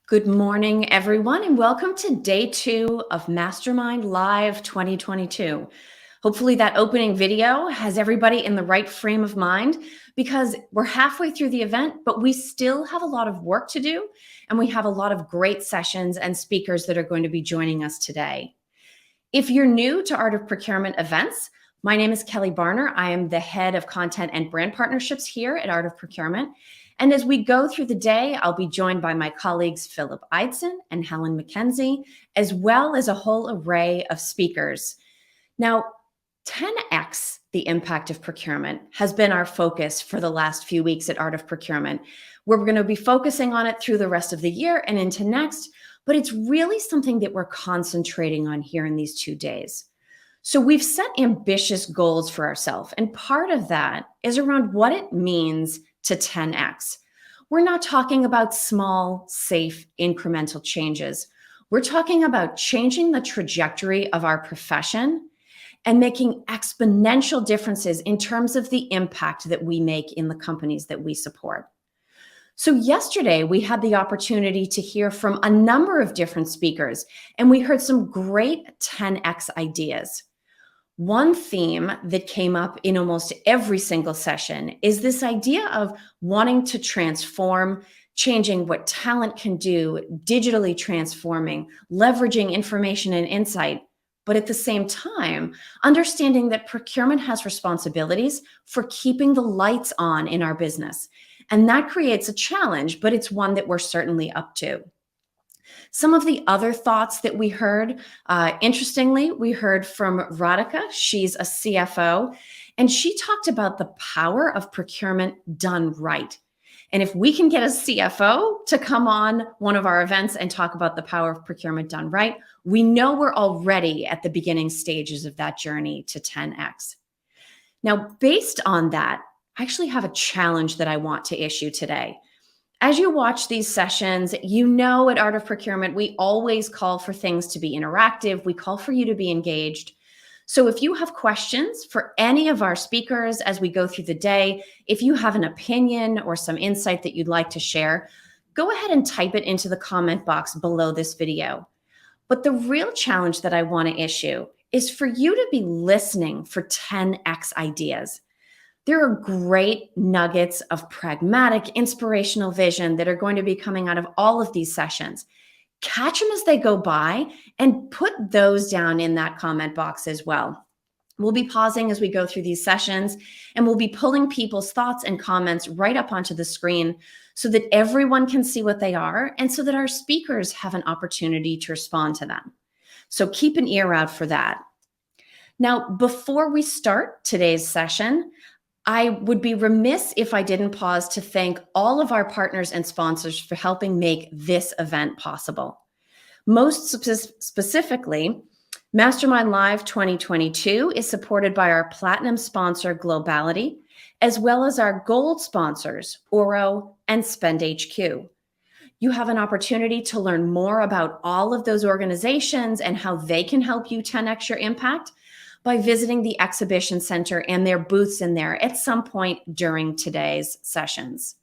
Good morning, everyone, and welcome to day 2 of Mastermind Live 2022. Hopefully that opening video has everybody in the right frame of mind because we're halfway through the event, but we still have a lot of work to do, and we have a lot of great sessions and speakers that are going to be joining us today. If you're new to Art of Procurement events, my name is Kelly Barner. I am the head of content and brand partnerships here at Art of Procurement. And as we go through the day, I'll be joined by my colleagues, Philip Ideson and Helen McKenzie, as well as a whole array of speakers. Now, 10x the impact of procurement has been our focus for the last few weeks at Art of Procurement. We're going to be focusing on it through the rest of the year and into next, but it's really something that we're concentrating on here in these 2 days. So we've set ambitious goals for ourselves, and part of that is around what it means to 10x. We're not talking about small, safe, incremental changes. We're talking about changing the trajectory of our profession and making exponential differences in terms of the impact that we make in the companies that we support. So yesterday, we had the opportunity to hear from a number of different speakers, and we heard some great 10x ideas. One theme that came up in almost every single session is this idea of wanting to transform, changing what talent can do, digitally transforming, leveraging information and insight, but at the same time, understanding that procurement has responsibilities for keeping the lights on in our business. And that creates a challenge, but it's one that we're certainly up to. Some of the other thoughts that we heard, interestingly, we heard from Radhika. She's a CFO, and she talked about the power of procurement done right. And if we can get a CFO to come on one of our events and talk about the power of procurement done right, we know we're already at the beginning stages of that journey to 10x. Now, based on that, I actually have a challenge that I want to issue today. As you watch these sessions, you know at Art of Procurement, we always call for things to be interactive. We call for you to be engaged. So if you have questions for any of our speakers as we go through the day, if you have an opinion or some insight that you'd like to share, go ahead and type it into the comment box below this video. But the real challenge that I want to issue is for you to be listening for 10x ideas. There are great nuggets of pragmatic, inspirational vision that are going to be coming out of all of these sessions. Catch them as they go by and put those down in that comment box as well. We'll be pausing as we go through these sessions, and we'll be pulling people's thoughts and comments right up onto the screen so that everyone can see what they are and so that our speakers have an opportunity to respond to them. So keep an ear out for that. Now, before we start today's session, I would be remiss if I didn't pause to thank all of our partners and sponsors for helping make this event possible. Most specifically, Mastermind Live 2022 is supported by our platinum sponsor, Globality, as well as our gold sponsors, Oro and SpendHQ. You have an opportunity to learn more about all of those organizations and how they can help you 10x your impact by visiting the exhibition center and their booths in there at some point during today's sessions.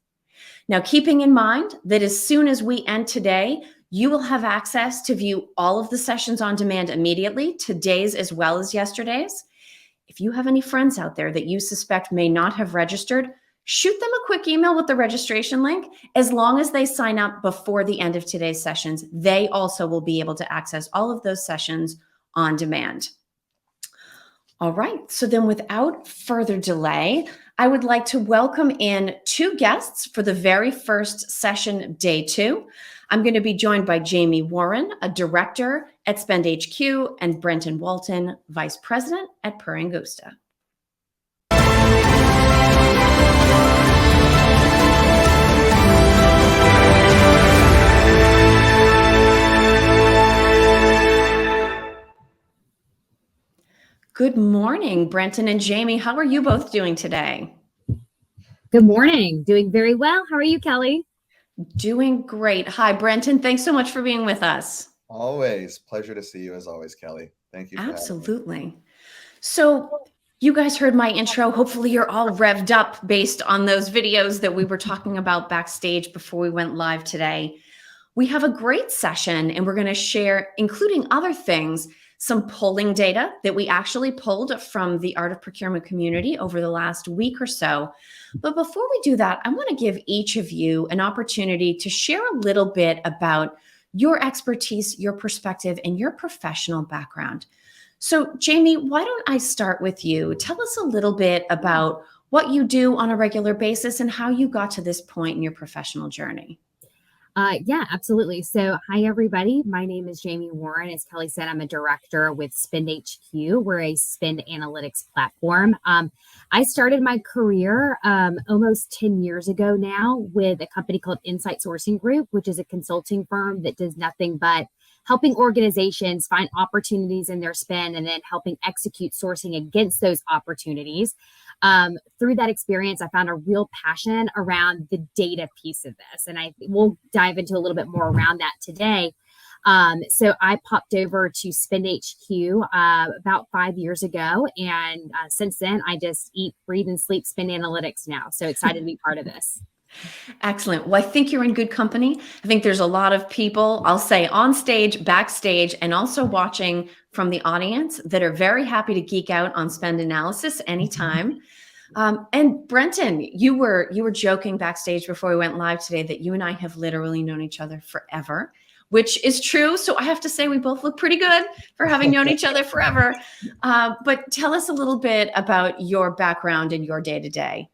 Now, keeping in mind that as soon as we end today, you will have access to view all of the sessions on demand immediately, today's as well as yesterday's. If you have any friends out there that you suspect may not have registered, shoot them a quick email with the registration link. As long as they sign up before the end of today's sessions, they also will be able to access all of those sessions on demand. All right, so then without further delay, I would like to welcome in 2 guests for the very first session, day 2. I'm going to be joined by Jamie Warren, a director at SpendHQ, and Brenton Walton, vice president at Angusta. Good morning, Brenton and Jamie. How are you both doing today? Good morning. Doing very well. How are you, Kelly? Doing great. Hi, Brenton. Thanks so much for being with us. Always. Pleasure to see you as always, Kelly. Thank you. Absolutely. So you guys heard my intro. Hopefully you're all revved up based on those videos that we were talking about backstage before we went live today. We have a great session and we're going to share, including other things, some polling data that we actually pulled from the Art of Procurement community over the last week or so. But before we do that, I want to give each of you an opportunity to share a little bit about your expertise, your perspective, and your professional background. So, Jamie, why don't I start with you? Tell us a little bit about what you do on a regular basis and how you got to this point in your professional journey. Yeah, absolutely. So, hi, everybody. My name is Jamie Warren. As Kelly said, I'm a director with SpendHQ. We're a spend analytics platform. I started my career almost 10 years ago now with a company called Insight Sourcing Group, which is a consulting firm that does nothing but helping organizations find opportunities in their spend and then helping execute sourcing against those opportunities. Through that experience, I found a real passion around the data piece of this. And we'll dive into a little bit more around that today. So I popped over to SpendHQ about 5 years ago. And since then, I just eat, breathe, and sleep spend analytics now. So excited to be part of this. Excellent. Well, I think you're in good company. I think there's a lot of people, I'll say on stage, backstage, and also watching from the audience that are very happy to geek out on spend analysis anytime. And Brenton, you were joking backstage before we went live today that you and I have literally known each other forever, which is true. So I have to say we both look pretty good for having known each other forever. But tell us a little bit about your background and your day-to-day.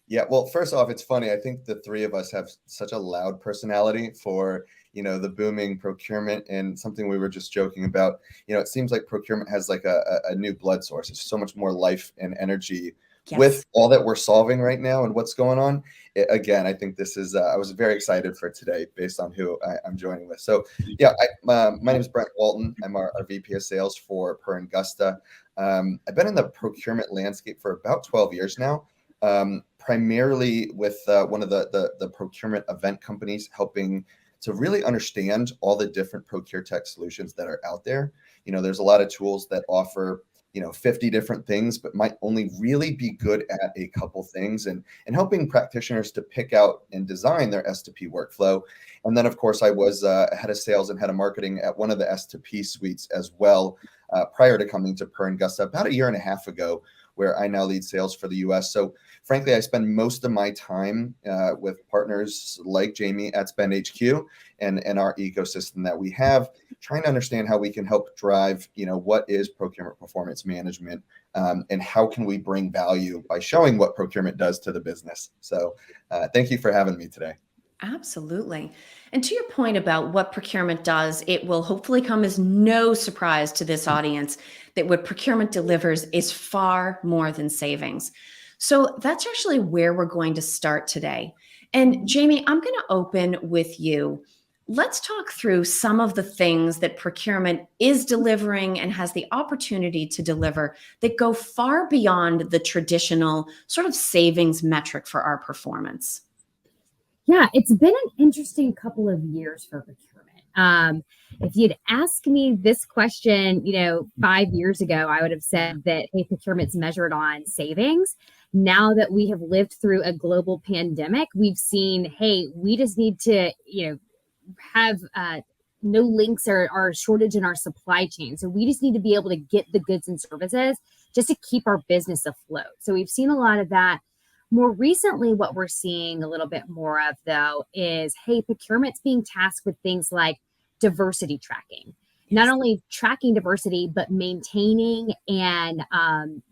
Yeah, well, first off, it's funny. I think the three of us have such a loud personality for, the booming procurement, and something we were just joking about. It seems like procurement has like a new blood source. It's so much more life and energy with all that we're solving right now and what's going on. Again, I think this is, I was very excited for today based on who I'm joining with. So yeah, my name is Brenton Walton. I'm our VP of sales for Angusta. I've been in the procurement landscape for about 12 years now. Primarily with one of the procurement event companies, helping to really understand all the different procure tech solutions that are out there. There's a lot of tools that offer 50 different things, but might only really be good at a couple things, and helping practitioners to pick out and design their S2P workflow. And then, of course, I was head of sales and head of marketing at one of the S2P suites as well, prior to coming to Angusta about 1.5 years ago, where I now lead sales for the US. So frankly, I spend most of my time with partners like Jamie at SpendHQ and our ecosystem that we have, trying to understand how we can help drive, what is procurement performance management, and how can we bring value by showing what procurement does to the business. So thank you for having me today. Absolutely. And to your point about what procurement does, it will hopefully come as no surprise to this audience that what procurement delivers is far more than savings. So that's actually where we're going to start today. And Jamie, I'm going to open with you. Let's talk through some of the things that procurement is delivering and has the opportunity to deliver that go far beyond the traditional sort of savings metric for our performance. Yeah, it's been an interesting couple of years for procurement. If you'd asked me this question, 5 years ago, I would have said that, hey, procurement's measured on savings. Now that we have lived through a global pandemic, we've seen, hey, we just need to, have no links or shortage in our supply chain. So we just need to be able to get the goods and services just to keep our business afloat. So we've seen a lot of that. More recently, what we're seeing a little bit more of, though, is, hey, procurement's being tasked with things like diversity tracking. Not only tracking diversity, but maintaining and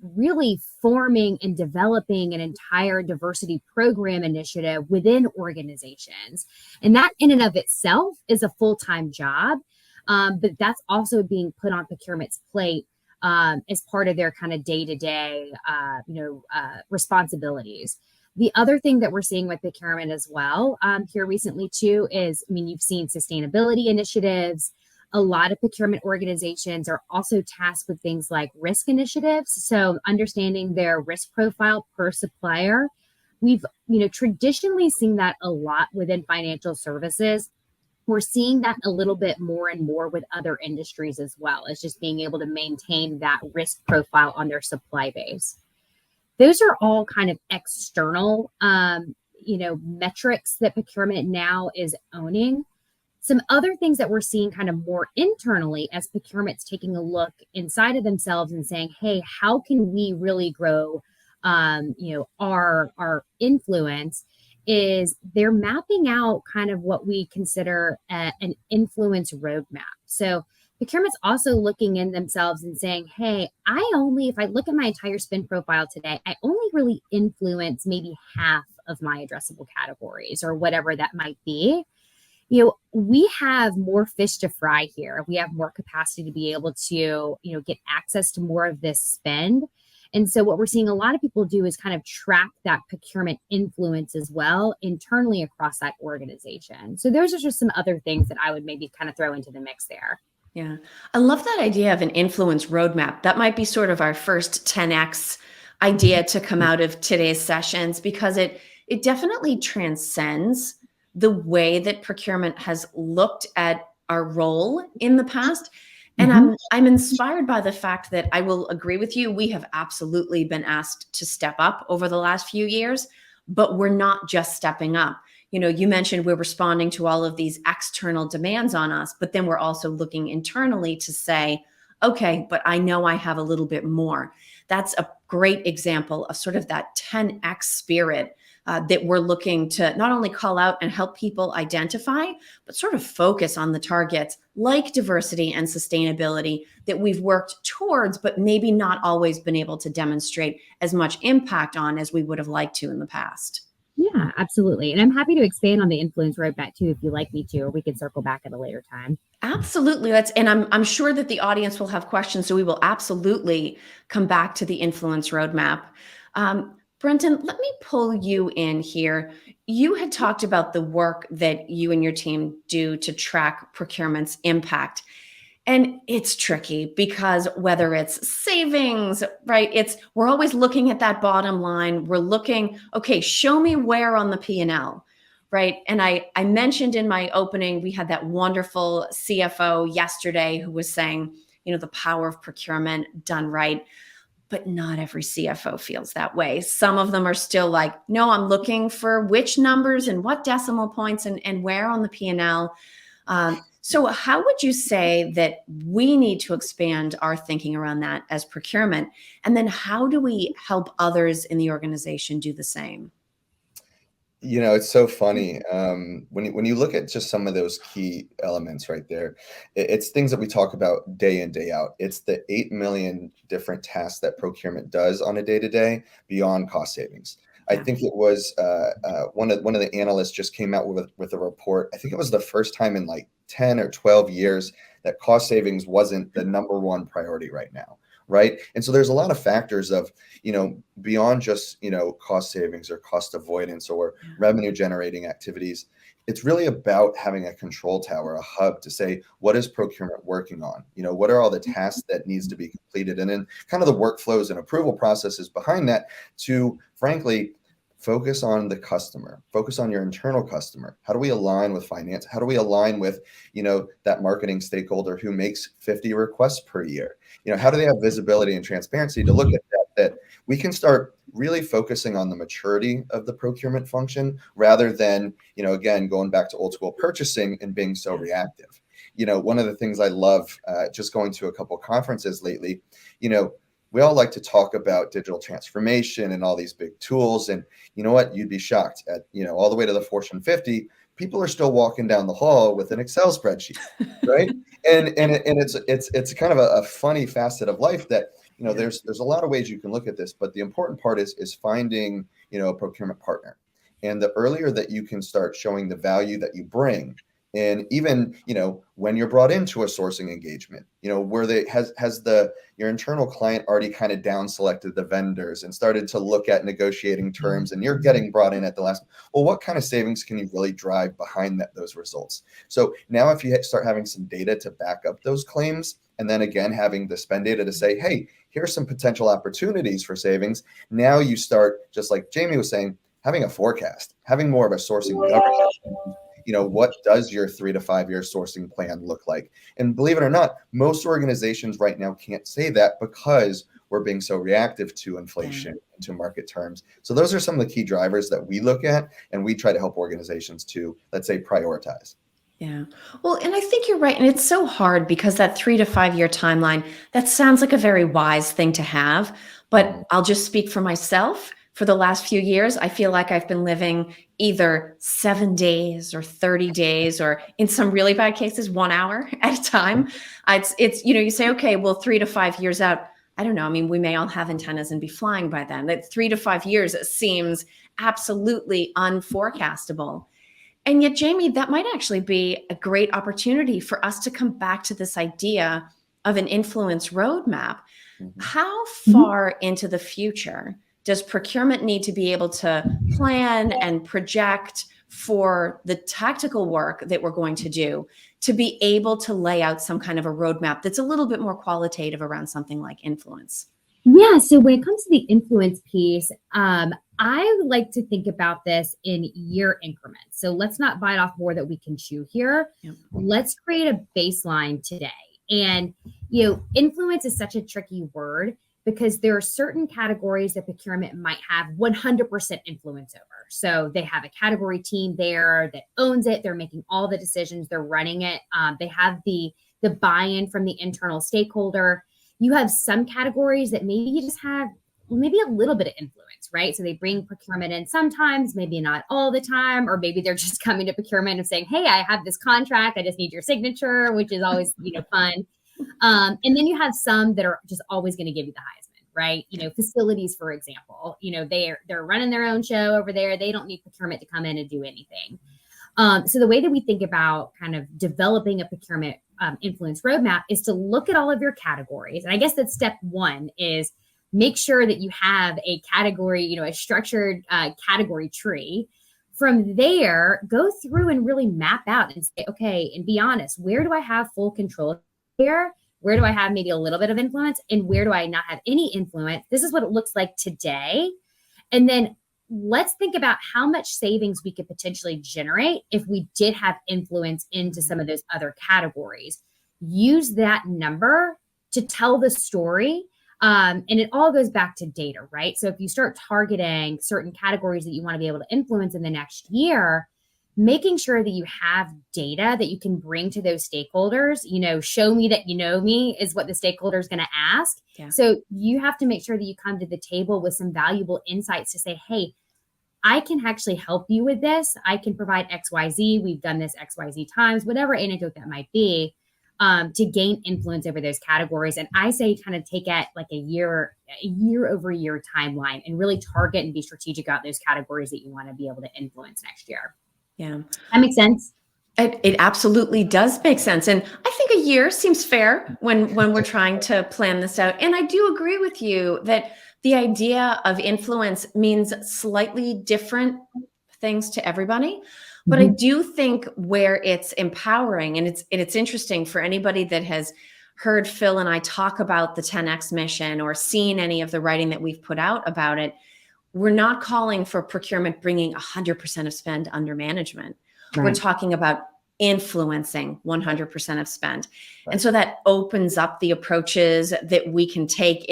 really forming and developing an entire diversity program initiative within organizations. And that in and of itself is a full-time job, but that's also being put on procurement's plate as part of their kind of day-to-day, responsibilities. The other thing that we're seeing with procurement as well here recently too is, you've seen sustainability initiatives. A lot of procurement organizations are also tasked with things like risk initiatives. So understanding their risk profile per supplier. We've, traditionally seen that a lot within financial services. We're seeing that a little bit more and more with other industries as well, as just being able to maintain that risk profile on their supply base. Those are all kind of external, metrics that procurement now is owning. Some other things that we're seeing kind of more internally as procurement's taking a look inside of themselves and saying, hey, how can we really grow our influence, is they're mapping out kind of what we consider an influence roadmap. So procurement's also looking in themselves and saying, hey, if I look at my entire spend profile today, I only really influence maybe half of my addressable categories or whatever that might be. We have more fish to fry here. We have more capacity to be able to, get access to more of this spend. And so what we're seeing a lot of people do is kind of track that procurement influence as well internally across that organization. So those are just some other things that I would maybe kind of throw into the mix there. Yeah. I love that idea of an influence roadmap. That might be sort of our first 10X idea to come out of today's sessions, because it definitely transcends the way that procurement has looked at our role in the past. And I'm inspired by the fact that I will agree with you. We have absolutely been asked to step up over the last few years, but we're not just stepping up. You mentioned we're responding to all of these external demands on us, but then we're also looking internally to say, okay, but I know I have a little bit more. That's a great example of sort of that 10X spirit that we're looking to not only call out and help people identify, but sort of focus on the targets like diversity and sustainability that we've worked towards, but maybe not always been able to demonstrate as much impact on as we would have liked to in the past. Yeah, absolutely. And I'm happy to expand on the influence roadmap too, if you like me to, or we can circle back at a later time. Absolutely. And I'm sure that the audience will have questions, so we will absolutely come back to the influence roadmap. Brenton, let me pull you in here. You had talked about the work that you and your team do to track procurement's impact. And it's tricky because whether it's savings, right? We're always looking at that bottom line. We're looking, okay, show me where on the P&L, right? And I mentioned in my opening, we had that wonderful CFO yesterday who was saying, the power of procurement done right. But not every CFO feels that way. Some of them are still like, no, I'm looking for which numbers and what decimal points and where on the P&L. So how would you say that we need to expand our thinking around that as procurement? And then how do we help others in the organization do the same? It's so funny. When you look at just some of those key elements right there, it's things that we talk about day in, day out. It's the 8 million different tasks that procurement does on a day-to-day beyond cost savings. I think it was one of the analysts just came out with a report. I think it was the first time in like 10 or 12 years that cost savings wasn't the number one priority right now. Right. And so there's a lot of factors of, beyond just, cost savings or cost avoidance or revenue generating activities. It's really about having a control tower, a hub to say, what is procurement working on? What are all the tasks that needs to be completed? And then kind of the workflows and approval processes behind that to, frankly, focus on the customer, focus on your internal customer. How do we align with finance? How do we align with, that marketing stakeholder who makes 50 requests per year? How do they have visibility and transparency to look at that we can start really focusing on the maturity of the procurement function rather than, again, going back to old school purchasing and being so reactive. One of the things I love, just going to a couple of conferences lately, we all like to talk about digital transformation and all these big tools. And you know what? You'd be shocked at, all the way to the Fortune 50, people are still walking down the hall with an Excel spreadsheet, right? and it's kind of a funny facet of life that, there's a lot of ways you can look at this, but the important part is finding, a procurement partner. And the earlier that you can start showing the value that you bring, and even, when you're brought into a sourcing engagement, where your internal client already kind of down selected the vendors and started to look at negotiating terms, and you're getting brought in at the last, well, what kind of savings can you really drive behind those results? So now if you start having some data to back up those claims, and then again, having the spend data to say, hey, here's some potential opportunities for savings. Now you start, just like Jamie was saying, having a forecast, having more of a sourcing governance. What does your 3 to 5 year sourcing plan look like? And believe it or not, most organizations right now can't say that because we're being so reactive to inflation and to market terms. So those are some of the key drivers that we look at and we try to help organizations to, let's say, prioritize. Yeah. Well, and I think you're right. And it's so hard because that 3 to 5 year timeline, that sounds like a very wise thing to have. But I'll just speak for myself. For the last few years, I feel like I've been living either 7 days or 30 days, or in some really bad cases, 1 hour at a time. You say, okay, well, 3 to 5 years out, I don't know. I mean, we may all have antennas and be flying by then. That 3 to 5 years seems absolutely unforecastable. And yet, Jamie, that might actually be a great opportunity for us to come back to this idea of an influence roadmap. How far into the future does procurement need to be able to plan and project for the tactical work that we're going to do to be able to lay out some kind of a roadmap that's a little bit more qualitative around something like influence? Yeah. So when it comes to the influence piece, I like to think about this in year increments. So let's not bite off more that we can chew here. Yep. Let's create a baseline today. And, influence is such a tricky word because there are certain categories that procurement might have 100% influence over. So they have a category team there that owns it. They're making all the decisions. They're running it. They have the buy-in from the internal stakeholder. You have some categories that maybe you just have maybe a little bit of influence, right? So they bring procurement in sometimes, maybe not all the time, or maybe they're just coming to procurement and saying, hey, I have this contract. I just need your signature, which is always, fun. And then you have some that are just always going to give you the Heisman, right? Facilities, for example, they're running their own show over there. They don't need procurement to come in and do anything. So the way that we think about kind of developing a procurement influence roadmap is to look at all of your categories. And I guess that's step one is make sure that you have a category, a structured category tree. From there, go through and really map out and say, okay, and be honest, where do I have full control here? Where do I have maybe a little bit of influence? And where do I not have any influence? This is what it looks like today. And then let's think about how much savings we could potentially generate if we did have influence into some of those other categories. Use that number to tell the story. And it all goes back to data, right? So if you start targeting certain categories that you want to be able to influence in the next year, making sure that you have data that you can bring to those stakeholders, show me that you know me is what the stakeholder is going to ask. Yeah. So you have to make sure that you come to the table with some valuable insights to say, hey, I can actually help you with this. I can provide XYZ. We've done this XYZ times, whatever anecdote that might be, to gain influence over those categories. And I say kind of take it like a year over year timeline and really target and be strategic about those categories that you want to be able to influence next year. Yeah. That makes sense. It absolutely does make sense. And I think a year seems fair when we're trying to plan this out. And I do agree with you that the idea of influence means slightly different things to everybody. But I do think where it's empowering, and it's interesting for anybody that has heard Phil and I talk about the 10X mission or seen any of the writing that we've put out about it, we're not calling for procurement bringing 100% of spend under management. Right. We're talking about influencing 100% of spend. Right. And so that opens up the approaches that we can take.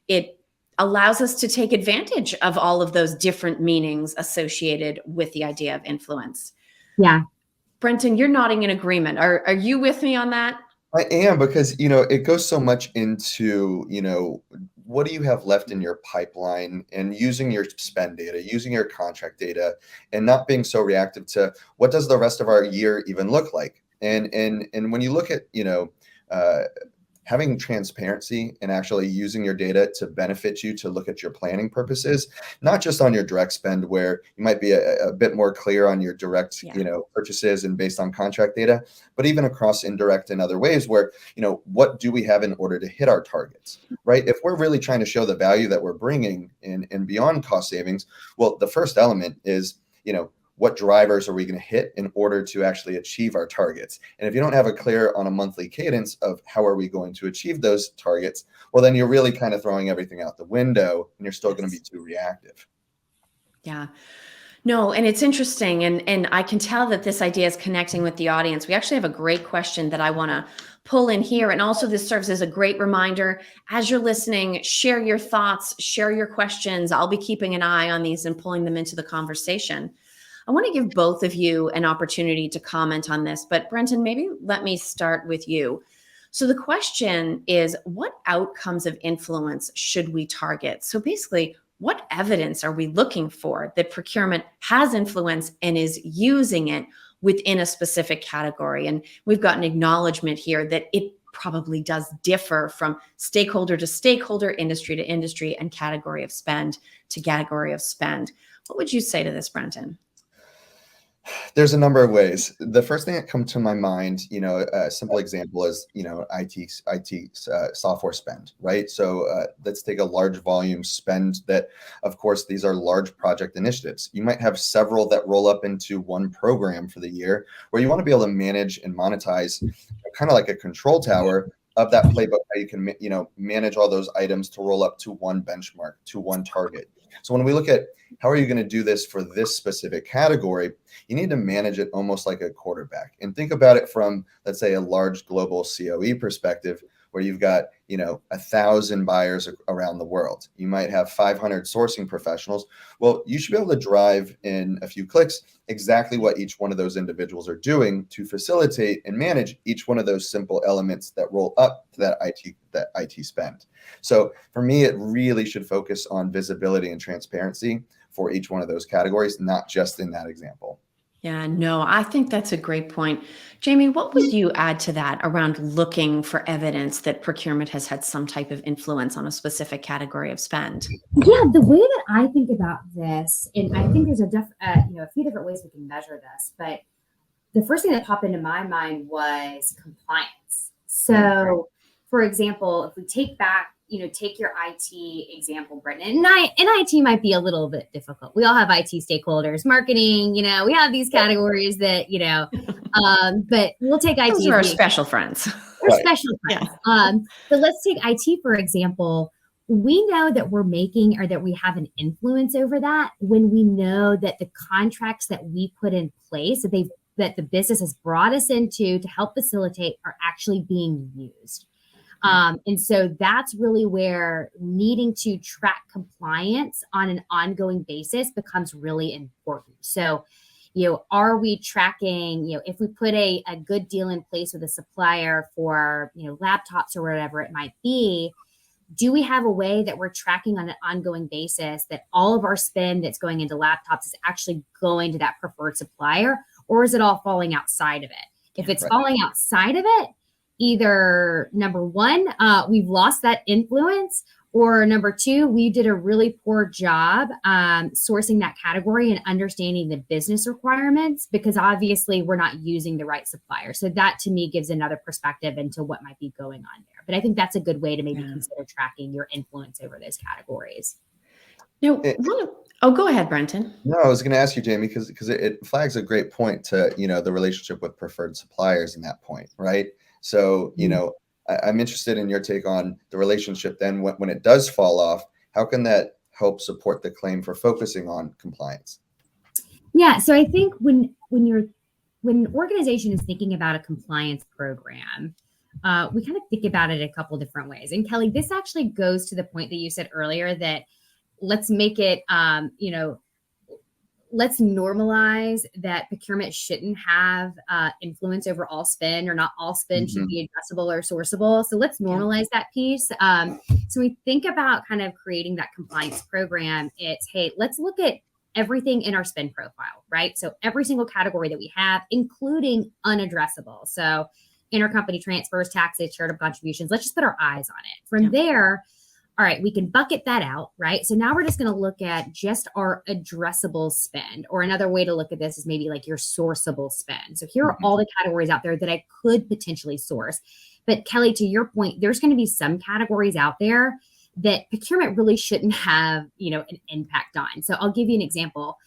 It allows us to take advantage of all of those different meanings associated with the idea of influence. Yeah. Brenton, you're nodding in agreement. Are you with me on that? I am, because, it goes so much into, what do you have left in your pipeline, and using your spend data, using your contract data, and not being so reactive to what does the rest of our year even look like. And when you look at, having transparency and actually using your data to benefit you to look at your planning purposes, not just on your direct spend where you might be a bit more clear on your direct, purchases and based on contract data, but even across indirect and other ways where, what do we have in order to hit our targets, right? If we're really trying to show the value that we're bringing in and beyond cost savings, well, the first element is, what drivers are we going to hit in order to actually achieve our targets? And if you don't have a clear on a monthly cadence of how are we going to achieve those targets, well, then you're really kind of throwing everything out the window and you're still going to be too reactive. Yeah. No, and it's interesting. And I can tell that this idea is connecting with the audience. We actually have a great question that I want to pull in here. And also this serves as a great reminder. As you're listening, share your thoughts, share your questions. I'll be keeping an eye on these and pulling them into the conversation. I want to give both of you an opportunity to comment on this, but Brenton, maybe let me start with you. So the question is, what outcomes of influence should we target? So basically, what evidence are we looking for that procurement has influence and is using it within a specific category? And we've got an acknowledgement here that it probably does differ from stakeholder to stakeholder, industry to industry, and category of spend to category of spend. What would you say to this, Brenton? There's a number of ways. The first thing that comes to my mind, a simple example is, IT software spend, right? So let's take a large volume spend that, of course, these are large project initiatives. You might have several that roll up into one program for the year where you want to be able to manage and monetize kind of like a control tower of that playbook, how you can, manage all those items to roll up to one benchmark, to one target. So when we look at how are you going to do this for this specific category, you need to manage it almost like a quarterback and think about it from, let's say, a large global COE perspective where you've got, 1,000 buyers around the world. You might have 500 sourcing professionals. Well, you should be able to drive in a few clicks exactly what each one of those individuals are doing to facilitate and manage each one of those simple elements that roll up to that IT spend. So for me, it really should focus on visibility and transparency for each one of those categories, not just in that example. Yeah, no, I think that's a great point. Jamie, what would you add to that around looking for evidence that procurement has had some type of influence on a specific category of spend? Yeah, the way that I think about this, and I think there's a few different ways we can measure this, but the first thing that popped into my mind was compliance. So, for example, if we take your IT example, Brenton, and IT might be a little bit difficult. We all have IT stakeholders, marketing, we have these categories that, but we'll take IT. Those are our special friends. We're special friends. Yeah. But let's take IT, for example. We know that we're making or that we have an influence over that when we know that the contracts that we put in place, that the business has brought us into to help facilitate are actually being used. And so that's really where needing to track compliance on an ongoing basis becomes really important. So, are we tracking, if we put a good deal in place with a supplier for, laptops or whatever it might be, do we have a way that we're tracking on an ongoing basis that all of our spend that's going into laptops is actually going to that preferred supplier, or is it all falling outside of it? If it's falling outside of it, either number one, we've lost that influence, or number two, we did a really poor job sourcing that category and understanding the business requirements, because obviously we're not using the right supplier. So that to me gives another perspective into what might be going on there. But I think that's a good way to maybe consider tracking your influence over those categories. Go ahead, Brenton. No, I was going to ask you, Jamie, because it flags a great point to, the relationship with preferred suppliers in that point, right? So, I'm interested in your take on the relationship then when it does fall off. How can that help support the claim for focusing on compliance? Yeah, so I think when an organization is thinking about a compliance program, we kind of think about it a couple different ways. And Kelly, this actually goes to the point that you said earlier that let's make it, let's normalize that procurement shouldn't have influence over all spend, or not all spend should be addressable or sourceable. So let's normalize that piece. So we think about kind of creating that compliance program. It's, hey, let's look at everything in our spend profile, right? So every single category that we have, including unaddressable. So intercompany transfers, taxes, charitable contributions, let's just put our eyes on it. From there, all right, we can bucket that out, right? So now we're just going to look at just our addressable spend, or another way to look at this is maybe like your sourceable spend. So here are all the categories out there that I could potentially source. But Kelly, to your point, there's going to be some categories out there that procurement really shouldn't have, an impact on. So I'll give you an example.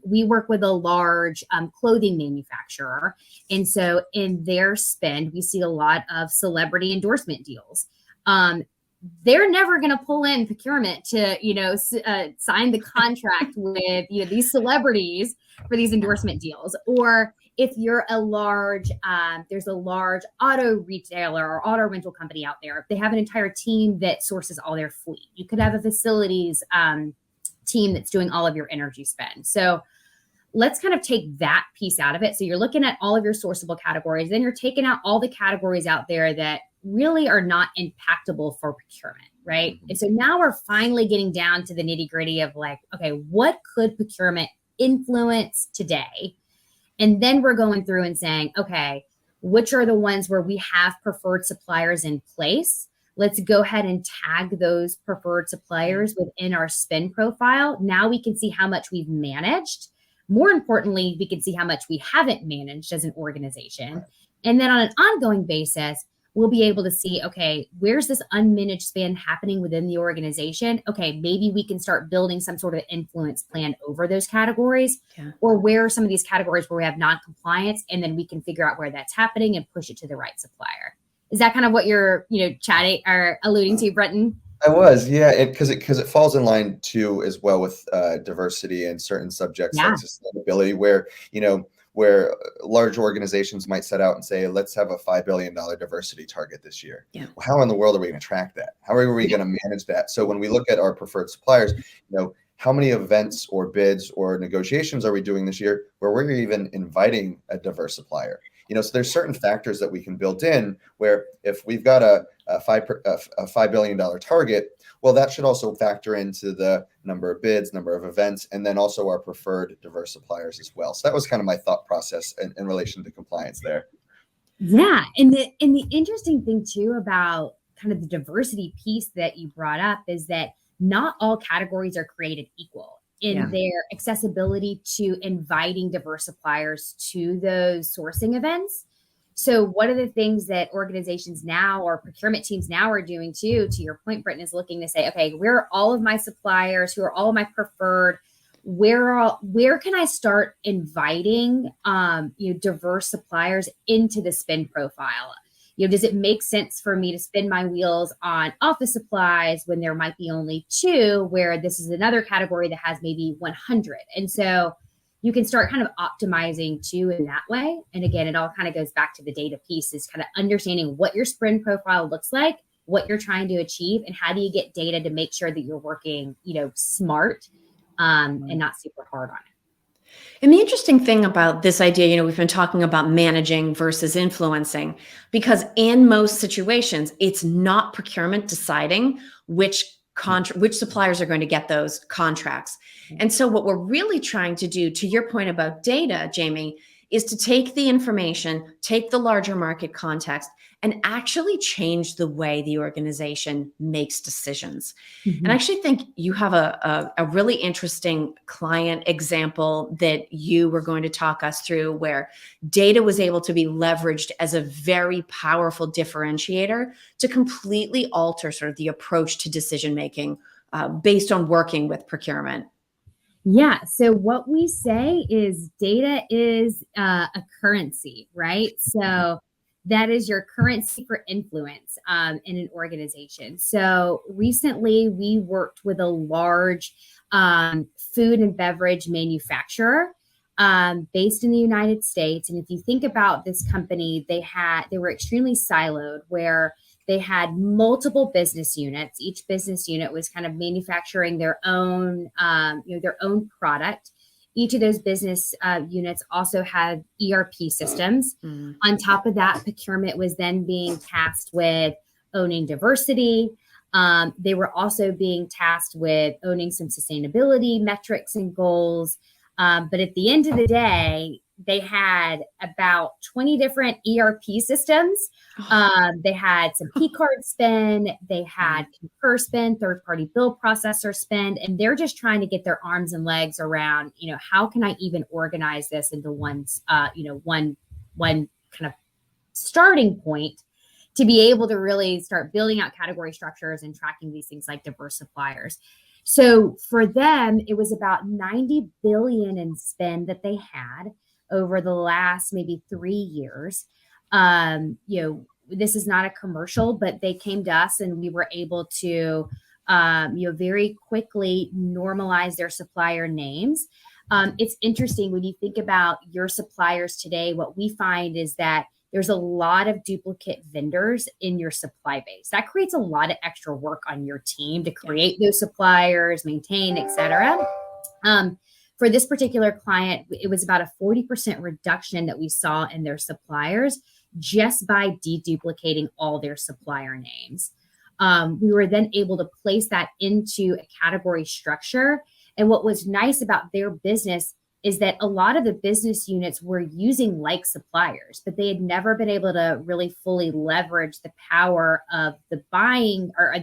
We work with a large clothing manufacturer. And so in their spend, we see a lot of celebrity endorsement deals. They're never going to pull in procurement to, sign the contract with, these celebrities for these endorsement deals. Or if you're a large, there's a large auto retailer or auto rental company out there, they have an entire team that sources all their fleet. You could have a facilities team that's doing all of your energy spend. So let's kind of take that piece out of it. So you're looking at all of your sourceable categories, then you're taking out all the categories out there that really are not impactable for procurement, right? And so now we're finally getting down to the nitty gritty of like, okay, what could procurement influence today? And then we're going through and saying, okay, which are the ones where we have preferred suppliers in place? Let's go ahead and tag those preferred suppliers within our spend profile. Now we can see how much we've managed. More importantly, we can see how much we haven't managed as an organization. And then on an ongoing basis, we'll be able to see, okay, where's this unmanaged spend happening within the organization? Okay, maybe we can start building some sort of influence plan over those categories, or where are some of these categories where we have non-compliance, and then we can figure out where that's happening and push it to the right supplier. Is that kind of what you're, chatting or alluding to, Brenton? I was, yeah, because it falls in line too as well with diversity and certain subjects like sustainability, where large organizations might set out and say, let's have a $5 billion diversity target this year. Well, how in the world are we going to track that? How are we going to manage that? So when we look at our preferred suppliers, how many events or bids or negotiations are we doing this year where we're even inviting a diverse supplier? So there's certain factors that we can build in where if we've got a $5 billion target, well, that should also factor into the number of bids, number of events, and then also our preferred diverse suppliers as well. So that was kind of my thought process in relation to compliance there. Yeah. And the interesting thing too about kind of the diversity piece that you brought up is that not all categories are created equal in their accessibility to inviting diverse suppliers to those sourcing events. So one of the things that organizations now or procurement teams now are doing too, to your point, Brenton, is looking to say, okay, where are all of my suppliers? Who are all of my preferred? Where can I start inviting diverse suppliers into the spend profile? Does it make sense for me to spin my wheels on office supplies when there might be only 2, where this is another category that has maybe 100? And so you can start kind of optimizing too in that way. And again, it all kind of goes back to the data piece, is kind of understanding what your spend profile looks like, what you're trying to achieve, and how do you get data to make sure that you're working, smart and not super hard on it. And the interesting thing about this idea, we've been talking about managing versus influencing, because in most situations, it's not procurement deciding which suppliers are going to get those contracts. And so what we're really trying to do, to your point about data, Jamie, is to take the information, take the larger market context, and actually change the way the organization makes decisions. And I actually think you have a really interesting client example that you were going to talk us through, where data was able to be leveraged as a very powerful differentiator to completely alter sort of the approach to decision making based on working with procurement. Yeah. So what we say is data is a currency, right? So that is your currency for influence in an organization. So recently we worked with a large food and beverage manufacturer based in the United States. And if you think about this company, they were extremely siloed, where they had multiple business units. Each business unit was kind of manufacturing their own product. Each of those business units also had ERP systems. On top of that, procurement was then being tasked with owning diversity. They were also being tasked with owning some sustainability metrics and goals. But at the end of the day, they had about 20 different ERP systems. They had some P-card spend. They had Concur spend, third-party bill processor spend, and they're just trying to get their arms and legs around, how can I even organize this into one kind of starting point to be able to really start building out category structures and tracking these things like diverse suppliers. So for them, it was about 90 billion in spend that they had over the last maybe 3 years. This is not a commercial, but they came to us and we were able to, very quickly normalize their supplier names. It's interesting when you think about your suppliers today, what we find is that there's a lot of duplicate vendors in your supply base. That creates a lot of extra work on your team to create those suppliers, maintain, et cetera. For this particular client, it was about a 40% reduction that we saw in their suppliers just by deduplicating all their supplier names. We were then able to place that into a category structure. And what was nice about their business is that a lot of the business units were using like suppliers, but they had never been able to really fully leverage the power of the buying or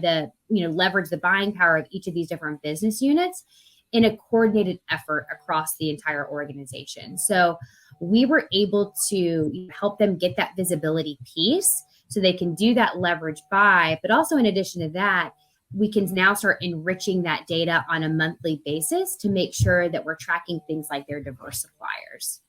leverage the buying power of each of these different business units in a coordinated effort across the entire organization. So we were able to help them get that visibility piece so they can do that leverage buy, but also in addition to that, we can now start enriching that data on a monthly basis to make sure that we're tracking things like their diverse suppliers.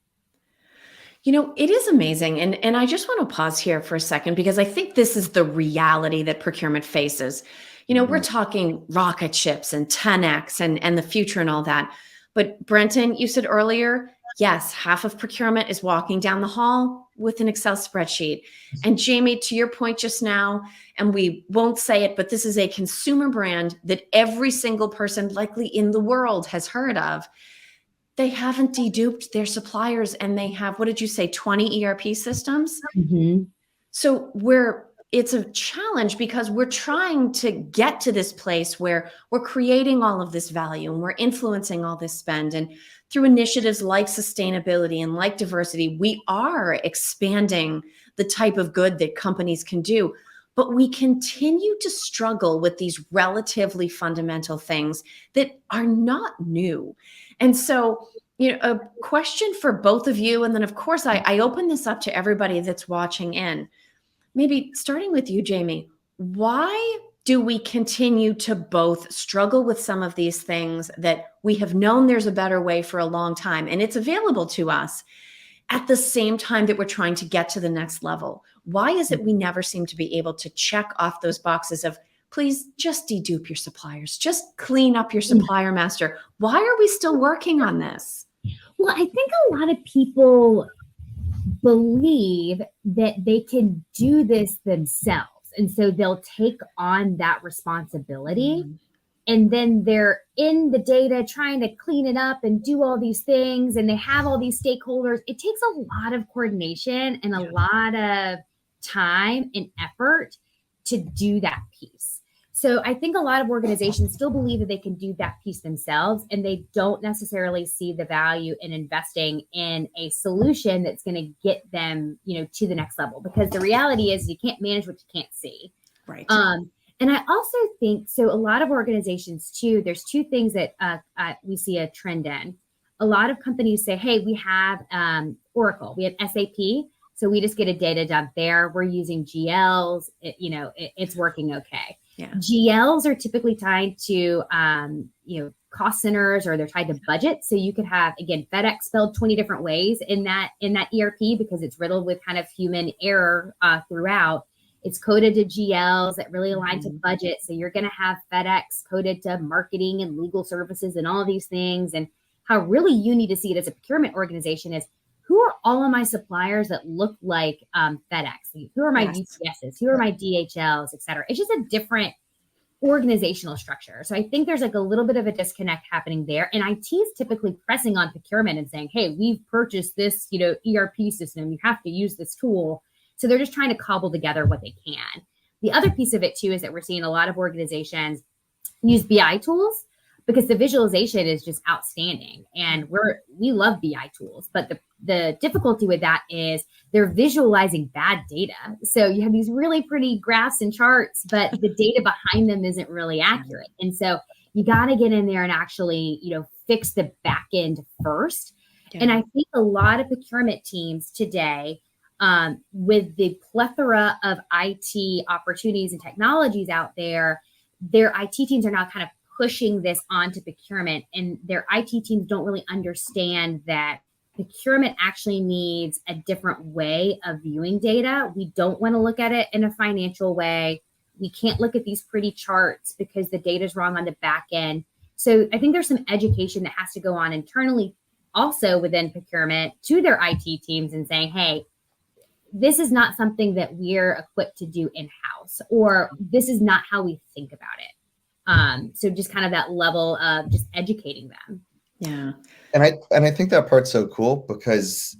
It is amazing. And I just want to pause here for a second, because I think this is the reality that procurement faces. We're talking rocket ships and 10X and the future and all that. But Brenton, you said earlier, yes, half of procurement is walking down the hall with an Excel spreadsheet. And Jamie, to your point just now, and we won't say it, but this is a consumer brand that every single person likely in the world has heard of. They haven't deduped their suppliers, and they have, what did you say, 20 ERP systems? Mm-hmm. So it's a challenge because we're trying to get to this place where we're creating all of this value and we're influencing all this spend. And through initiatives like sustainability and like diversity, we are expanding the type of good that companies can do. But we continue to struggle with these relatively fundamental things that are not new. And so, a question for both of you. And then, of course, I open this up to everybody that's watching in. Maybe starting with you, Jamie, why do we continue to both struggle with some of these things that we have known there's a better way for a long time and it's available to us at the same time that we're trying to get to the next level? Why is it we never seem to be able to check off those boxes of, please just dedupe your suppliers, just clean up your supplier master? Why are we still working on this? Well, I think a lot of people believe that they can do this themselves. And so they'll take on that responsibility. Mm-hmm. And then they're in the data trying to clean it up and do all these things. And they have all these stakeholders. It takes a lot of coordination and a lot of time and effort to do that piece. So I think a lot of organizations still believe that they can do that piece themselves, and they don't necessarily see the value in investing in a solution that's going to get them, to the next level. Because the reality is you can't manage what you can't see. Right. And I also think, so a lot of organizations too, there's two things that we see a trend in. A lot of companies say, hey, we have Oracle, we have SAP. So we just get a data dump there. We're using GLs, it's working okay. Yeah. GLs are typically tied to, cost centers, or they're tied to budget. So you could have, again, FedEx spelled 20 different ways in that ERP because it's riddled with kind of human error throughout. It's coded to GLs that really align to budget. So you're going to have FedEx coded to marketing and legal services and all of these things. And how really you need to see it as a procurement organization is, who are all of my suppliers that look like FedEx? Who are my UPSs? Who are my DHLs, et cetera? It's just a different organizational structure. So I think there's like a little bit of a disconnect happening there. And IT is typically pressing on procurement and saying, hey, we've purchased this, ERP system. You have to use this tool. So they're just trying to cobble together what they can. The other piece of it too is that we're seeing a lot of organizations use BI tools because the visualization is just outstanding. And we love BI tools, but the difficulty with that is they're visualizing bad data. So you have these really pretty graphs and charts, but the data behind them isn't really accurate. And so you got to get in there and actually, fix the back end first. Yeah. And I think a lot of procurement teams today, with the plethora of IT opportunities and technologies out there, their IT teams are now kind of pushing this onto procurement, and their IT teams don't really understand that procurement actually needs a different way of viewing data. We don't want to look at it in a financial way. We can't look at these pretty charts because the data is wrong on the back end. So I think there's some education that has to go on internally also within procurement to their IT teams and saying, hey, this is not something that we're equipped to do in-house, or this is not how we think about it. So just kind of that level of just educating them. Yeah. And I think that part's so cool because,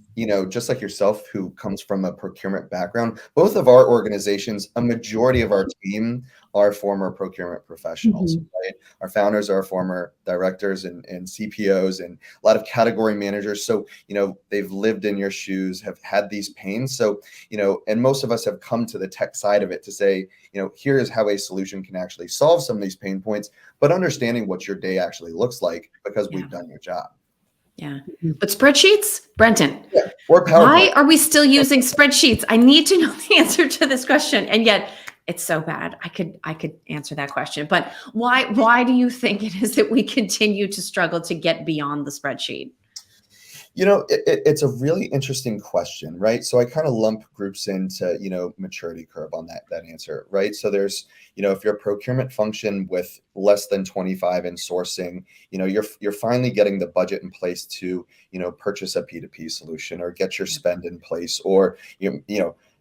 just like yourself, who comes from a procurement background, both of our organizations, a majority of our team are former procurement professionals, Mhm. right? Our founders are former directors and CPOs and a lot of category managers. So, they've lived in your shoes, have had these pains. So, and most of us have come to the tech side of it to say, here is how a solution can actually solve some of these pain points, but understanding what your day actually looks like because we've done your job. Yeah. Mhm. But spreadsheets, Brenton, Yeah, or why PowerPoint. are we still using spreadsheets? I need to know the answer to this question. And yet it's so bad. I could answer that question, but why do you think it is that we continue to struggle to get beyond the spreadsheet? It's a really interesting question, right? So I kind of lump groups into, maturity curve on that answer, right? So there's, if you're a procurement function with less than 25 in sourcing, you're finally getting the budget in place to, purchase a P2P solution or get your spend in place, or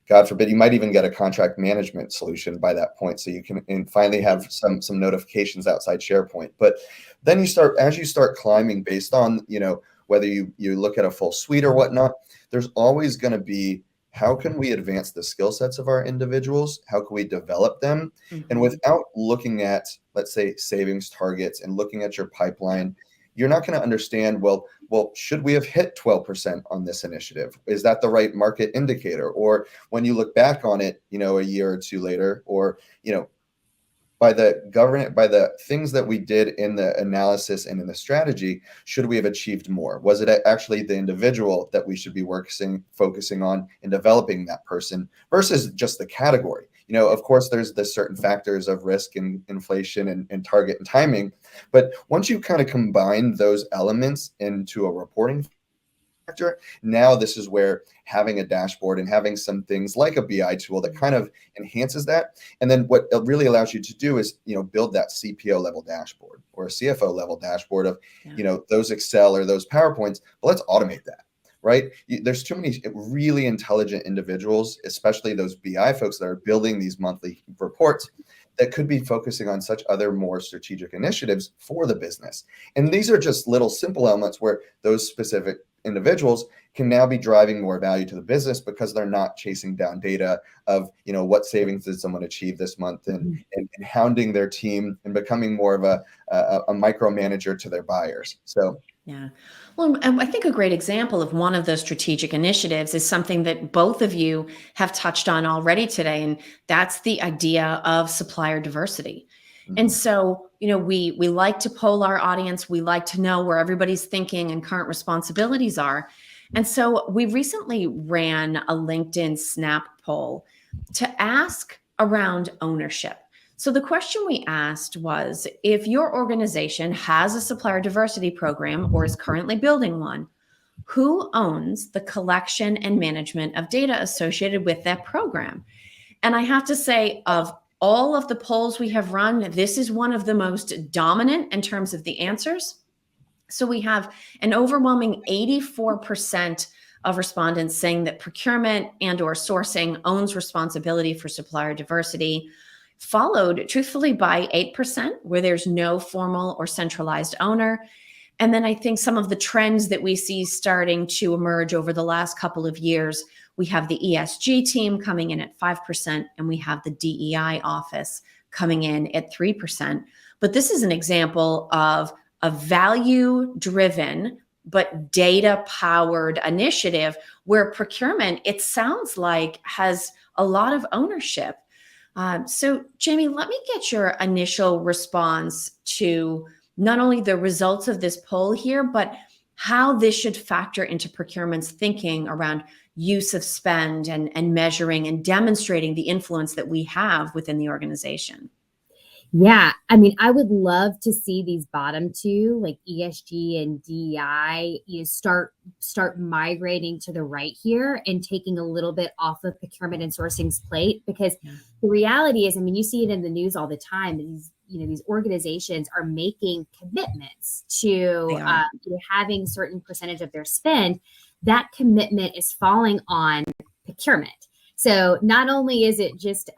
God forbid, you might even get a contract management solution by that point, so you can and finally have some notifications outside SharePoint. But then as you start climbing based on, whether you look at a full suite or whatnot, there's always going to be, how can we advance the skill sets of our individuals? How can we develop them? And without looking at, let's say, savings targets and looking at your pipeline, you're not going to understand, well, should we have hit 12% on this initiative? Is that the right market indicator? Or when you look back on it, a year or two later, or, by the things that we did in the analysis and in the strategy, should we have achieved more? Was it actually the individual that we should be focusing on and developing that person versus just the category? Of course, there's the certain factors of risk and inflation and target and timing, but once you kind of combine those elements into a reporting factor, now this is where having a dashboard and having some things like a BI tool that kind of enhances that. And then what it really allows you to do is, build that CPO level dashboard or a CFO level dashboard of, those Excel or those PowerPoints. But let's automate that, right? There's too many really intelligent individuals, especially those BI folks that are building these monthly reports, that could be focusing on such other more strategic initiatives for the business. And these are just little simple elements where those specific individuals can now be driving more value to the business because they're not chasing down data of, what savings did someone achieve this month, and hounding their team and becoming more of a micromanager to their buyers. So Yeah. Well, and I think a great example of one of those strategic initiatives is something that both of you have touched on already today, and that's the idea of supplier diversity. And so, we like to poll our audience. We like to know where everybody's thinking and current responsibilities are. And so we recently ran a LinkedIn Snap poll to ask around ownership. So the question we asked was, if your organization has a supplier diversity program or is currently building one, who owns the collection and management of data associated with that program? And I have to say, of all of the polls we have run, this is one of the most dominant in terms of the answers. So we have an overwhelming 84% of respondents saying that procurement and or sourcing owns responsibility for supplier diversity, followed truthfully by 8% where there's no formal or centralized owner. And then I think some of the trends that we see starting to emerge over the last couple of years, we have the ESG team coming in at 5%, and we have the DEI office coming in at 3%. But this is an example of a value-driven but data-powered initiative where procurement, it sounds like, has a lot of ownership. So Jamie, let me get your initial response to not only the results of this poll here, but how this should factor into procurement's thinking around use of spend and measuring and demonstrating the influence that we have within the organization. Yeah, I mean, I would love to see these bottom two, like ESG and DEI, start migrating to the right here and taking a little bit off of procurement and sourcing's plate. Because the reality is, I mean, you see it in the news all the time. These organizations are making commitments to having certain percentage of their spend. That commitment is falling on procurement. So not only is it just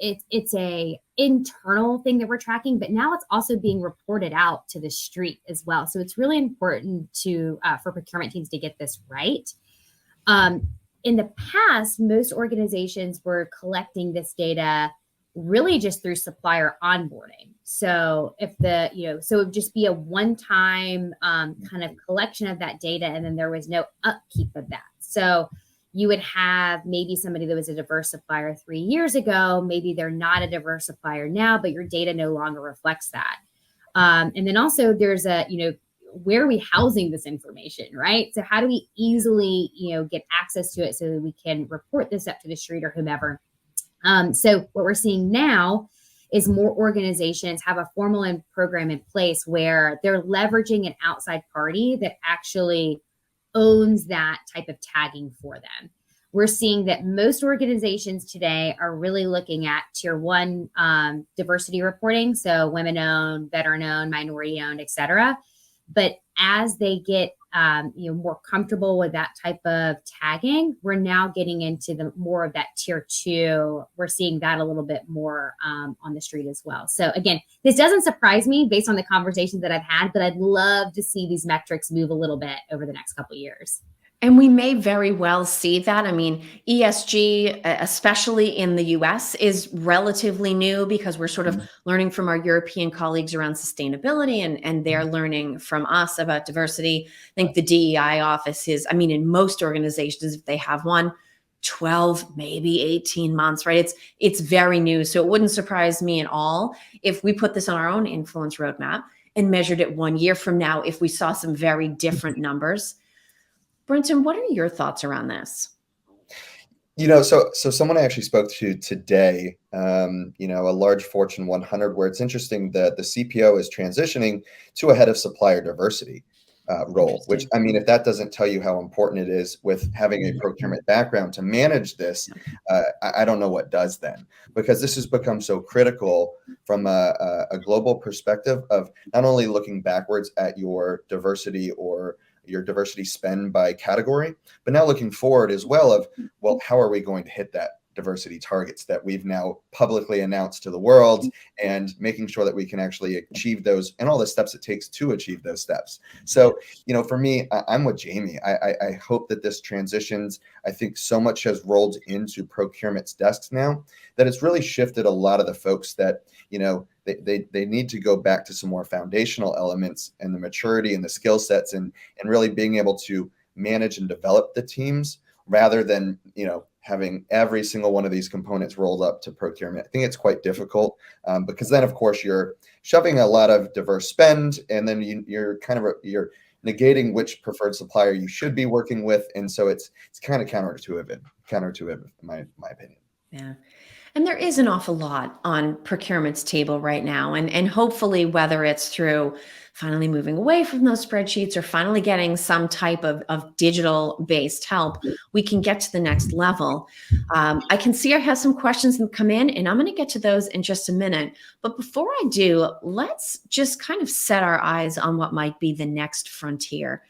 it's a internal thing that we're tracking, but now it's also being reported out to the street as well. So it's really important for procurement teams to get this right. In the past, most organizations were collecting this data really just through supplier onboarding. So so it would just be a one-time kind of collection of that data, and then there was no upkeep of that. So you would have maybe somebody that was a diverse supplier 3 years ago, maybe they're not a diverse supplier now, but your data no longer reflects that. And then also there's where are we housing this information, right? So how do we easily, get access to it so that we can report this up to the street or whomever? So what we're seeing now is more organizations have a formal program in place where they're leveraging an outside party that actually owns that type of tagging for them. We're seeing that most organizations today are really looking at tier 1 diversity reporting, so women-owned, veteran-owned, minority-owned, et cetera. But as they get more comfortable with that type of tagging, we're now getting into more of that tier 2. We're seeing that a little bit more on the street as well. So again, this doesn't surprise me based on the conversations that I've had, but I'd love to see these metrics move a little bit over the next couple of years. And we may very well see that. I mean, ESG, especially in the US, is relatively new because we're sort of learning from our European colleagues around sustainability, and they're learning from us about diversity. I think the DEI office is, in most organizations, if they have one, 12, maybe 18 months, right? It's very new. So it wouldn't surprise me at all if we put this on our own influence roadmap and measured it 1 year from now if we saw some very different numbers. Brenton, what are your thoughts around this? So someone I actually spoke to today, a large Fortune 100, where it's interesting that the CPO is transitioning to a head of supplier diversity role, which, if that doesn't tell you how important it is with having a procurement background to manage this, I don't know what does then, because this has become so critical from a global perspective of not only looking backwards at your diversity or your diversity spend by category, but now looking forward as well of, how are we going to hit that diversity targets that we've now publicly announced to the world, and making sure that we can actually achieve those and all the steps it takes to achieve those steps. So, for me, I'm with Jamie. I hope that this transitions. I think so much has rolled into procurement's desks now that it's really shifted a lot of the folks that, they need to go back to some more foundational elements and the maturity and the skill sets and really being able to manage and develop the teams rather than, having every single one of these components rolled up to procurement. I think it's quite difficult because then, of course, you're shoving a lot of diverse spend, and then you're negating which preferred supplier you should be working with, and so it's kind of counterintuitive, in my opinion. Yeah. And there is an awful lot on procurement's table right now. And hopefully, whether it's through finally moving away from those spreadsheets or finally getting some type of digital-based help, we can get to the next level. I can see I have some questions that come in, and I'm going to get to those in just a minute. But before I do, let's just kind of set our eyes on what might be the next frontier.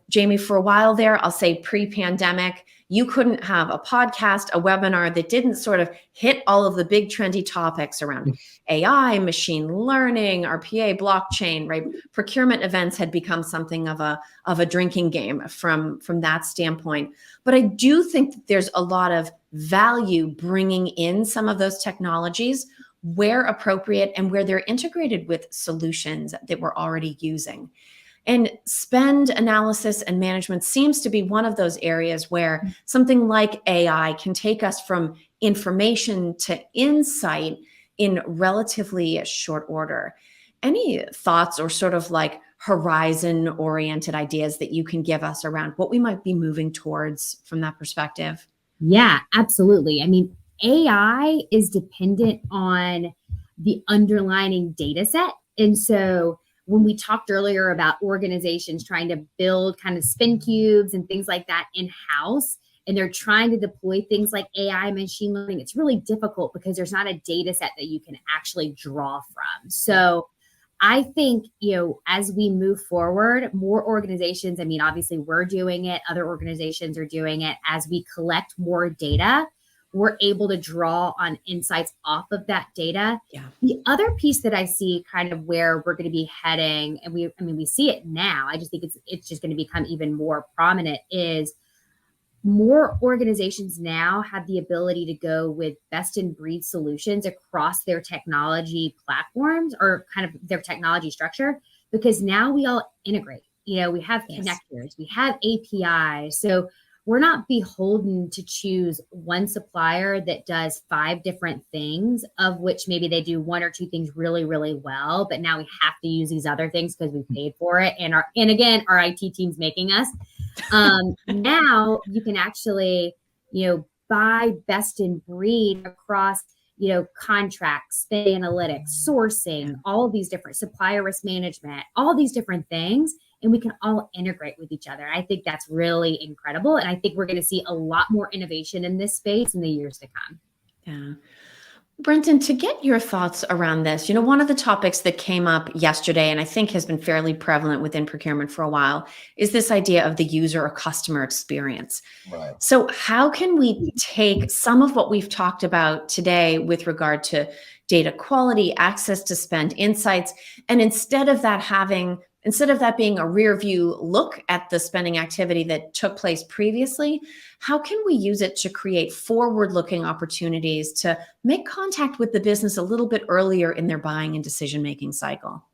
Jamie, for a while there, I'll say pre-pandemic, you couldn't have a podcast, a webinar that didn't sort of hit all of the big trendy topics around AI, machine learning, RPA, blockchain, right? Procurement events had become something of a drinking game from that standpoint. But I do think that there's a lot of value bringing in some of those technologies where appropriate and where they're integrated with solutions that we're already using. And spend analysis and management seems to be one of those areas where something like AI can take us from information to insight in relatively short order. Any thoughts or sort of like horizon-oriented ideas that you can give us around what we might be moving towards from that perspective? Yeah, absolutely. AI is dependent on the underlying data set. And so when we talked earlier about organizations trying to build kind of spin cubes and things like that in-house, and they're trying to deploy things like AI, machine learning, it's really difficult because there's not a data set that you can actually draw from. So I think, as we move forward, more organizations, obviously we're doing it, other organizations are doing it, as we collect more data, we're able to draw on insights off of that data. Yeah. The other piece that I see kind of where we're going to be heading, and we see it now, I just think it's just going to become even more prominent, is more organizations now have the ability to go with best in breed solutions across their technology platforms or kind of their technology structure, because now we all integrate. We have connectors, we have APIs. So we're not beholden to choose one supplier that does 5 different things, of which maybe they do 1 or 2 things really, really well. But now we have to use these other things because we paid for it. And again, our IT team's making us. Now you can actually, buy best in breed across, contracts, spend analytics, sourcing, all of these different supplier risk management, all these different things. And we can all integrate with each other. I think that's really incredible. And I think we're going to see a lot more innovation in this space in the years to come. Yeah. Brenton, to get your thoughts around this, one of the topics that came up yesterday, and I think has been fairly prevalent within procurement for a while, is this idea of the user or customer experience. Right. So how can we take some of what we've talked about today with regard to data quality, access to spend insights, and instead of that being a rear view look at the spending activity that took place previously, how can we use it to create forward-looking opportunities to make contact with the business a little bit earlier in their buying and decision-making cycle?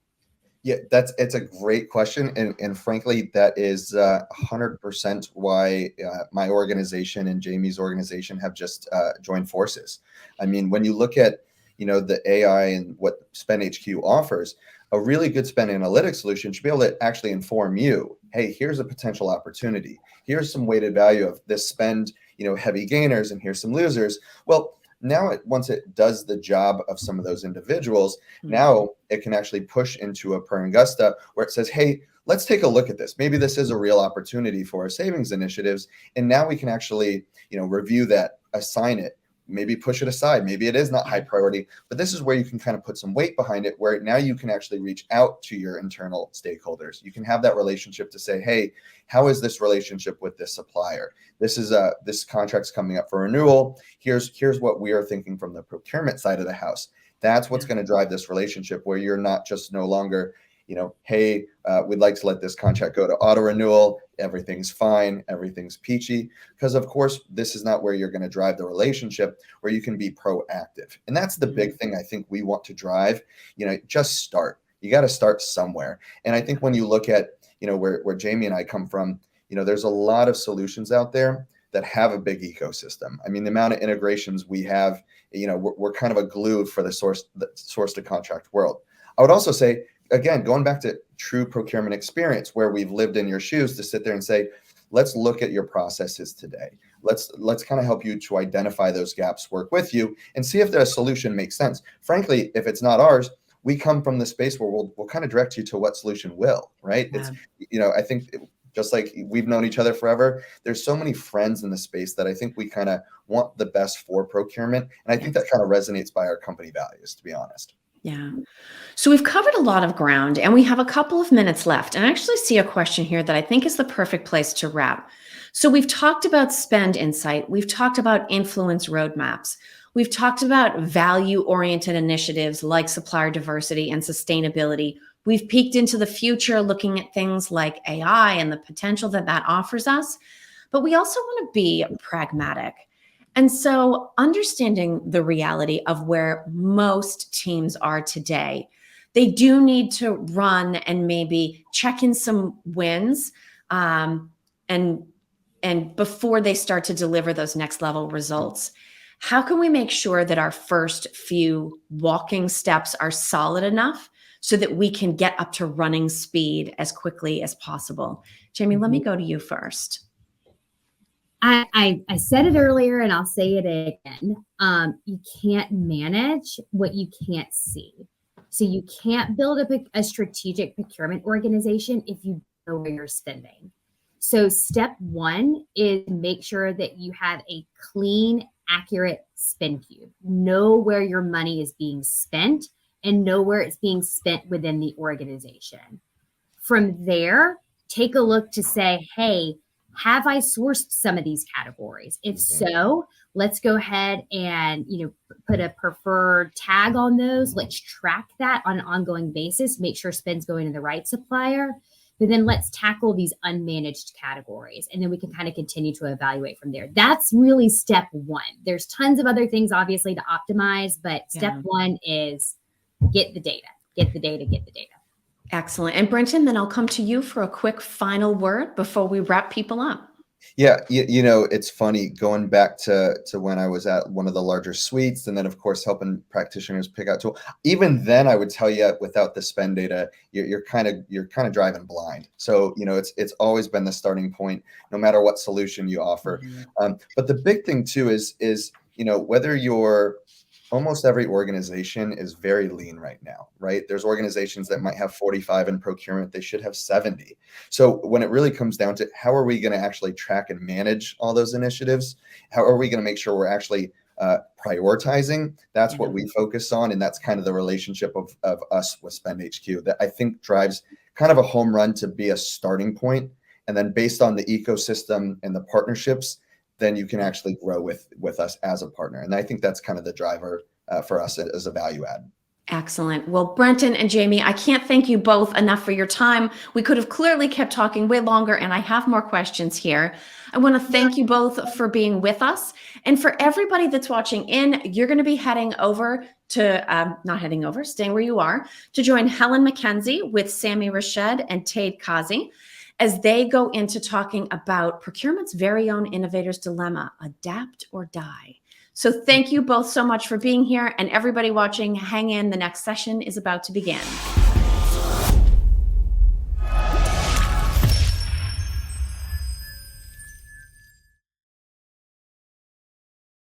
Yeah, it's a great question. And frankly, that is 100% why my organization and Jamie's organization have just joined forces. I mean, when you look at, the AI and what SpendHQ offers, a really good spend analytics solution should be able to actually inform you, hey, here's a potential opportunity. Here's some weighted value of this spend, heavy gainers, and here's some losers. Well, now once it does the job of some of those individuals, now it can actually push into a per Angusta where it says, hey, let's take a look at this. Maybe this is a real opportunity for our savings initiatives. And now we can actually, review that, assign it, maybe push it aside. Maybe it is not high priority, but this is where you can kind of put some weight behind it, where now you can actually reach out to your internal stakeholders. You can have that relationship to say, hey, how is this relationship with this supplier? This contract's coming up for renewal. Here's what we are thinking from the procurement side of the house. That's what's going to drive this relationship, where you're not just no longer, hey, we'd like to let this contract go to auto renewal. Everything's fine. Everything's peachy. Because of course, this is not where you're going to drive the relationship, where you can be proactive. And that's the big thing I think we want to drive. Just start. You got to start somewhere. And I think when you look at, where Jamie and I come from, there's a lot of solutions out there that have a big ecosystem. I mean, the amount of integrations we have, we're kind of a glue for the source to contract world. I would also say, again, going back to true procurement experience, where we've lived in your shoes, to sit there and say, let's look at your processes today. Let's kind of help you to identify those gaps, work with you, and see if the solution makes sense. Frankly, if it's not ours, we come from the space where we'll kind of direct you to what solution will, right? Yeah. It's, I think just like we've known each other forever, there's so many friends in the space that I think we kind of want the best for procurement. And I think that kind of resonates by our company values, to be honest. Yeah. So we've covered a lot of ground and we have a couple of minutes left. And I actually see a question here that I think is the perfect place to wrap. So we've talked about spend insight. We've talked about influence roadmaps. We've talked about value-oriented initiatives like supplier diversity and sustainability. We've peeked into the future, looking at things like AI and the potential that offers us. But we also want to be pragmatic. And so understanding the reality of where most teams are today, they do need to run and maybe check in some wins and before they start to deliver those next level results. How can we make sure that our first few walking steps are solid enough so that we can get up to running speed as quickly as possible? Jamie, let me go to you first. I said it earlier and I'll say it again. You can't manage what you can't see. So you can't build a strategic procurement organization if you don't know where you're spending. So step one is make sure that you have a clean, accurate spend cube. Know where your money is being spent and know where it's being spent within the organization. From there, take a look to say, hey, have I sourced some of these categories? If so, let's go ahead and, put a preferred tag on those. Let's track that on an ongoing basis, make sure spend's going to the right supplier. But then let's tackle these unmanaged categories. And then we can kind of continue to evaluate from there. That's really step one. There's tons of other things, obviously, to optimize, but step one is get the data, get the data, get the data. Excellent. And Brenton, then I'll come to you for a quick final word before we wrap people up. Yeah, it's funny going back to when I was at one of the larger suites, and then of course helping practitioners pick out tool. Even then, I would tell you, without the spend data, you're kind of driving blind. So it's always been the starting point, no matter what solution you offer. But the big thing too is whether you're almost every organization is very lean right now, right? There's organizations that might have 45 in procurement. They should have 70. So when it really comes down to how are we going to actually track and manage all those initiatives? How are we going to make sure we're actually prioritizing? That's what we focus on. And that's kind of the relationship of us with SpendHQ that I think drives kind of a home run to be a starting point. And then based on the ecosystem and the partnerships, then you can actually grow with us as a partner. And I think that's kind of the driver for us as a value add. Excellent. Well, Brenton and Jamie, I can't thank you both enough for your time. We could have clearly kept talking way longer, and I have more questions here. I want to thank you both for being with us. And for everybody that's watching in, you're going to be heading over to, staying where you are, to join Helen McKenzie with Sammy Rashed and Tade Kazi as they go into talking about procurement's very own innovator's dilemma, adapt or die. So thank you both so much for being here, and everybody watching, hang in, the next session is about to begin.